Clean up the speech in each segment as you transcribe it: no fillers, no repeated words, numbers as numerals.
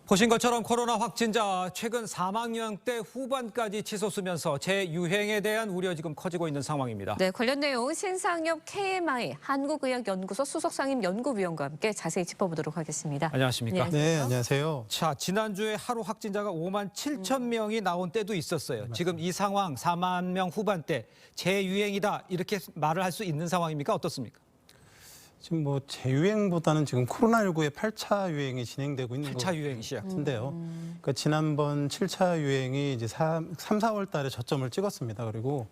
보신 것처럼 코로나 확진자 최근 사망령대 후반까지 치솟으면서 재유행에 대한 우려 지금 커지고 있는 상황입니다. 네, 관련 내용 신상엽 KMI 한국의학연구소 수석상임 연구위원과 함께 자세히 짚어보도록 하겠습니다. 안녕하십니까? 네, 안녕하세요. 자, 지난주에 하루 확진자가 5만 7천 명이 나온 때도 있었어요. 지금 이 상황 4만 명 후반대 재유행이다 이렇게 말을 할 수 있는 상황입니까? 어떻습니까? 지금 뭐 재유행보다는 지금 코로나19의 8차 유행이 진행되고 있는 것 8차 유행 시작. 같은데요. 그러니까 지난번 7차 유행이 이제 3, 4월 달에 저점을 찍었습니다. 그리고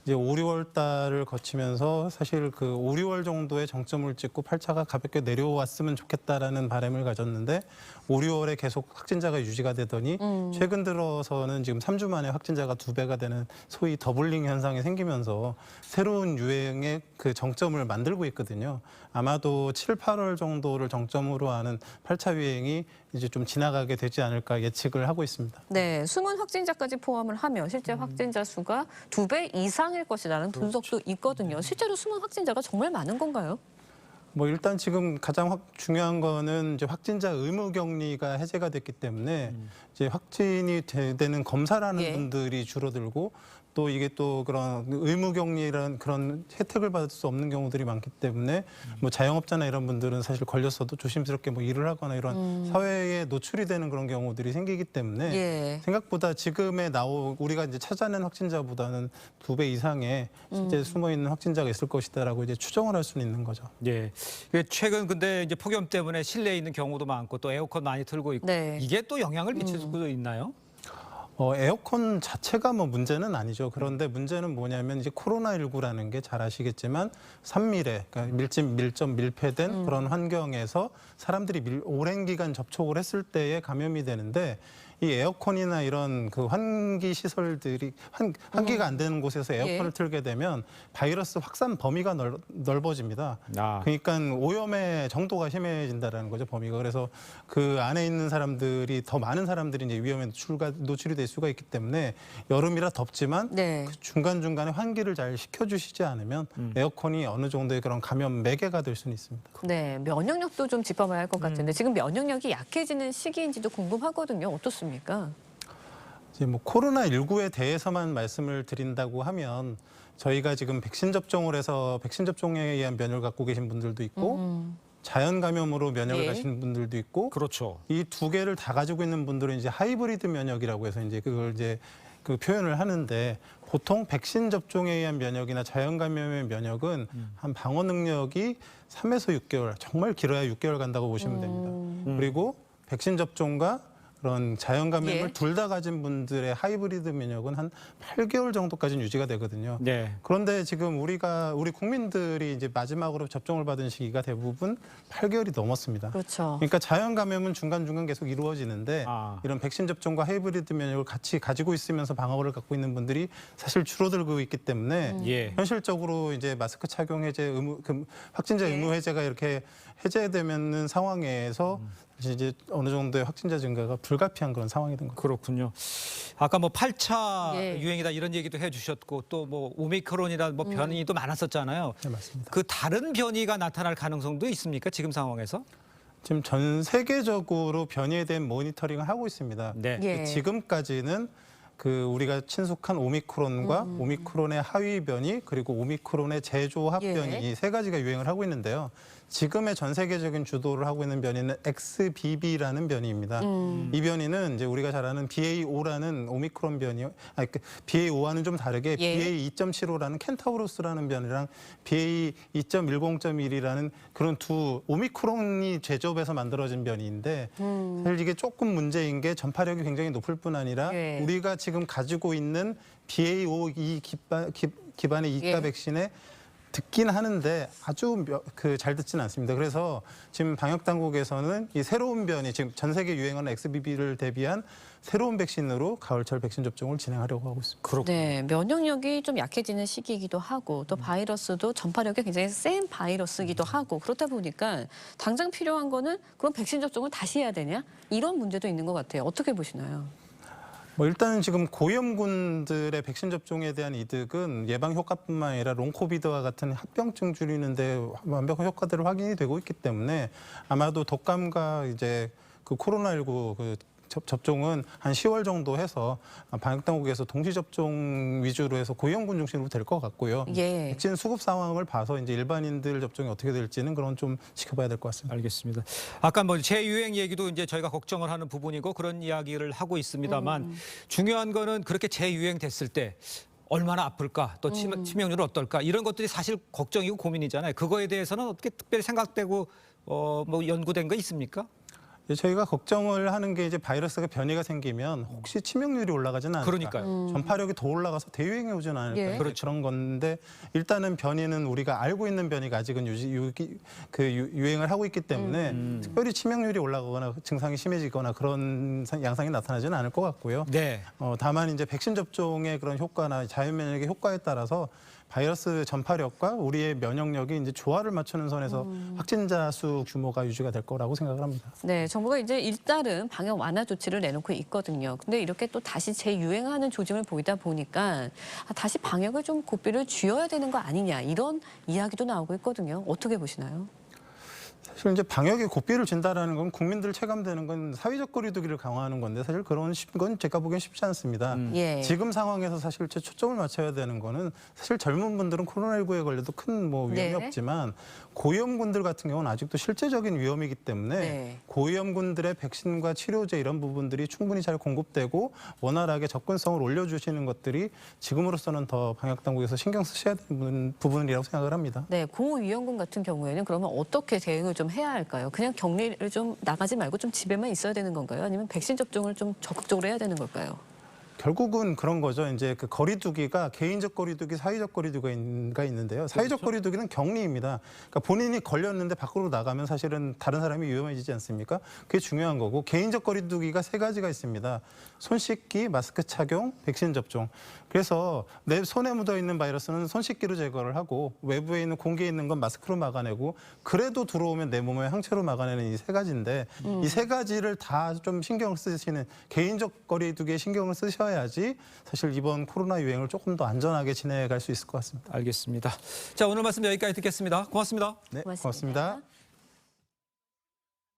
이제 5, 6월 달을 거치면서 사실 그 5, 6월 정도의 정점을 찍고 8차가 가볍게 내려왔으면 좋겠다라는 바람을 가졌는데 5, 6월에 계속 확진자가 유지가 되더니 최근 들어서는 지금 3주 만에 확진자가 2배가 되는 소위 더블링 현상이 생기면서 새로운 유행의 그 정점을 만들고 있거든요. 아마도 7, 8월 정도를 정점으로 하는 8차 유행이 이제 좀 지나가게 되지 않을까 예측을 하고 있습니다. 네, 숨은 확진자까지 포함을 하면 실제 확진자 수가 2배 이상일 것이라는 분석도 있거든요. 실제로 숨은 확진자가 정말 많은 건가요? 뭐 일단 지금 가장 중요한 거는 이제 확진자 의무 격리가 해제가 됐기 때문에 이제 확진이 되는 검사라는 예. 분들이 줄어들고 또 이게 또 그런 의무 격리라는 그런 혜택을 받을 수 없는 경우들이 많기 때문에 뭐 자영업자나 이런 분들은 사실 걸렸어도 조심스럽게 뭐 일을 하거나 이런 사회에 노출이 되는 그런 경우들이 생기기 때문에 예. 생각보다 지금의 우리가 이제 찾아낸 확진자보다는 2배 이상의 실제 숨어 있는 확진자가 있을 것이다라고 이제 추정을 할 수는 있는 거죠. 예. 최근 근데 이제 폭염 때문에 실내에 있는 경우도 많고 또 에어컨 많이 틀고 있고 네. 이게 또 영향을 미칠 수도 있나요? 에어컨 자체가 뭐 문제는 아니죠. 그런데 문제는 뭐냐면 이제 코로나19라는 게 잘 아시겠지만 산밀에, 그러니까 밀접, 밀폐된 그런 환경에서 사람들이 오랜 기간 접촉을 했을 때에 감염이 되는데 이 에어컨이나 이런 그 환기 시설들이 환기가 안 되는 곳에서 에어컨을 예. 틀게 되면 바이러스 확산 범위가 넓어집니다. 아. 그러니까 오염의 정도가 심해진다라는 거죠, 범위가. 그래서 그 안에 있는 사람들이 더 많은 사람들이 이제 위험에 노출이 될 수가 있기 때문에 여름이라 덥지만 네. 그 중간중간에 환기를 잘 시켜주시지 않으면 에어컨이 어느 정도의 그런 감염 매개가 될 수는 있습니다. 네, 면역력도 좀 짚어봐야 할 것 같은데 지금 면역력이 약해지는 시기인지도 궁금하거든요. 어떻습니까? 이제 뭐 코로나19에 대해서만 말씀을 드린다고 하면 저희가 지금 백신 접종을 해서 백신 접종에 의한 면역을 갖고 계신 분들도 있고 자연 감염으로 면역을 예. 가신 분들도 있고 그렇죠. 이 두 개를 다 가지고 있는 분들은 이제 하이브리드 면역이라고 해서 이제 그걸 이제 그 표현을 하는데 보통 백신 접종에 의한 면역이나 자연 감염의 면역은 한 방어 능력이 3에서 6개월, 정말 길어야 6개월 간다고 보시면 됩니다. 그리고 백신 접종과 그런 자연 감염을 예. 둘 다 가진 분들의 하이브리드 면역은 한 8개월 정도까지는 유지가 되거든요. 네. 그런데 지금 우리 국민들이 이제 마지막으로 접종을 받은 시기가 대부분 8개월이 넘었습니다. 그렇죠. 그러니까 자연 감염은 중간중간 계속 이루어지는데 이런 백신 접종과 하이브리드 면역을 같이 가지고 있으면서 방어를 갖고 있는 분들이 사실 줄어들고 있기 때문에 예. 현실적으로 이제 마스크 착용 해제 확진자 예. 의무 해제가 이렇게 해제되는 상황에서 이제 어느 정도의 확진자 증가가 불가피한 그런 상황이 된 거죠. 그렇군요. 아까 뭐 8차 예. 유행이다 이런 얘기도 해주셨고 또 뭐 오미크론이라 뭐 변이도 많았었잖아요. 네, 맞습니다. 그 다른 변이가 나타날 가능성도 있습니까? 지금 상황에서? 지금 전 세계적으로 변이에 대한 모니터링을 하고 있습니다. 네. 예. 지금까지는 그 우리가 친숙한 오미크론과 오미크론의 하위 변이 그리고 오미크론의 재조합 예. 변이 이 세 가지가 유행을 하고 있는데요. 지금의 전 세계적인 주도를 하고 있는 변이는 XBB라는 변이입니다. 이 변이는 이제 우리가 잘 아는 BA5라는 오미크론 변이, BA5와는 좀 다르게 예. BA2.75라는 켄타우로스라는 변이랑 BA2.10.1이라는 그런 두 오미크론이 재조합해서 만들어진 변이인데 사실 이게 조금 문제인 게 전파력이 굉장히 높을 뿐 아니라 예. 우리가 지금 가지고 있는 BA5 기반의 이가 예. 백신에 듣긴 하는데 아주 잘 듣지는 않습니다. 그래서 지금 방역 당국에서는 이 새로운 변이, 지금 전 세계 유행하는 XBB를 대비한 새로운 백신으로 가을철 백신 접종을 진행하려고 하고 있습니다. 네, 면역력이 좀 약해지는 시기이기도 하고 또 바이러스도 전파력이 굉장히 센 바이러스이기도 하고 그렇다 보니까 당장 필요한 거는 그럼 백신 접종을 다시 해야 되냐? 이런 문제도 있는 것 같아요. 어떻게 보시나요? 뭐 일단은 지금 고위험군들의 백신 접종에 대한 이득은 예방 효과뿐만 아니라 롱코비드와 같은 합병증 줄이는데 완벽한 효과들을 확인이 되고 있기 때문에 아마도 독감과 이제 그 코로나19 그 접종은 한 10월 정도 해서 방역당국에서 동시 접종 위주로 해서 고위험군 중심으로 될 것 같고요. 예. 백신 수급 상황을 봐서 이제 일반인들 접종이 어떻게 될지는 그런 좀 지켜봐야 될 것 같습니다. 알겠습니다. 아까 뭐 재유행 얘기도 이제 저희가 걱정을 하는 부분이고 그런 이야기를 하고 있습니다만 중요한 거는 그렇게 재유행 됐을 때 얼마나 아플까 또 치명률은 어떨까 이런 것들이 사실 걱정이고 고민이잖아요. 그거에 대해서는 어떻게 특별히 생각되고 뭐 연구된 거 있습니까? 저희가 걱정을 하는 게 이제 바이러스가 변이가 생기면 혹시 치명률이 올라가지는 않을까. 그러니까요. 전파력이 더 올라가서 대유행이 오지는 않을까. 예. 그렇죠. 그런 건데 일단은 변이는 우리가 알고 있는 변이가 아직은 유행을 하고 있기 때문에 특별히 치명률이 올라가거나 증상이 심해지거나 그런 양상이 나타나지는 않을 것 같고요. 네. 다만 이제 백신 접종의 그런 효과나 자연 면역의 효과에 따라서 바이러스 전파력과 우리의 면역력이 이제 조화를 맞추는 선에서 확진자 수 규모가 유지가 될 거라고 생각을 합니다. 네, 정부가 이제 일단은 방역 완화 조치를 내놓고 있거든요. 근데 이렇게 또 다시 재유행하는 조짐을 보이다 보니까 다시 방역을 좀 고삐를 쥐어야 되는 거 아니냐 이런 이야기도 나오고 있거든요. 어떻게 보시나요? 사실 이제 방역에 고삐를 준다라는 건 국민들 체감되는 건 사회적 거리두기를 강화하는 건데 사실 그런 건 제가 보기엔 쉽지 않습니다. 예. 지금 상황에서 사실 초점을 맞춰야 되는 거는 사실 젊은 분들은 코로나19에 걸려도 큰 뭐 위험이 네. 없지만 고위험군들 같은 경우는 아직도 실제적인 위험이기 때문에 네. 고위험군들의 백신과 치료제 이런 부분들이 충분히 잘 공급되고 원활하게 접근성을 올려주시는 것들이 지금으로서는 더 방역당국에서 신경 쓰셔야 되는 부분이라고 생각을 합니다. 네, 고위험군 같은 경우에는 그러면 어떻게 대응을 좀 해야 할까요? 그냥 격리를 좀 나가지 말고 좀 집에만 있어야 되는 건가요? 아니면 백신 접종을 좀 적극적으로 해야 되는 걸까요? 결국은 그런 거죠. 이제 그 거리두기가 개인적 거리두기, 사회적 거리두기가 있는데요. 사회적 거리두기는 격리입니다. 그러니까 본인이 걸렸는데 밖으로 나가면 사실은 다른 사람이 위험해지지 않습니까? 그게 중요한 거고 개인적 거리두기가 세 가지가 있습니다. 손 씻기, 마스크 착용, 백신 접종. 그래서 내 손에 묻어 있는 바이러스는 손 씻기로 제거를 하고 외부에 있는 공기에 있는 건 마스크로 막아내고 그래도 들어오면 내 몸에 항체로 막아내는 이 세 가지인데 이 세 가지를 다 좀 신경을 쓰시는 개인적 거리두기에 신경을 쓰셔야지 사실 이번 코로나 유행을 조금 더 안전하게 지내갈 수 있을 것 같습니다. 알겠습니다. 자, 오늘 말씀 여기까지 듣겠습니다. 고맙습니다. 네, 고맙습니다. 고맙습니다.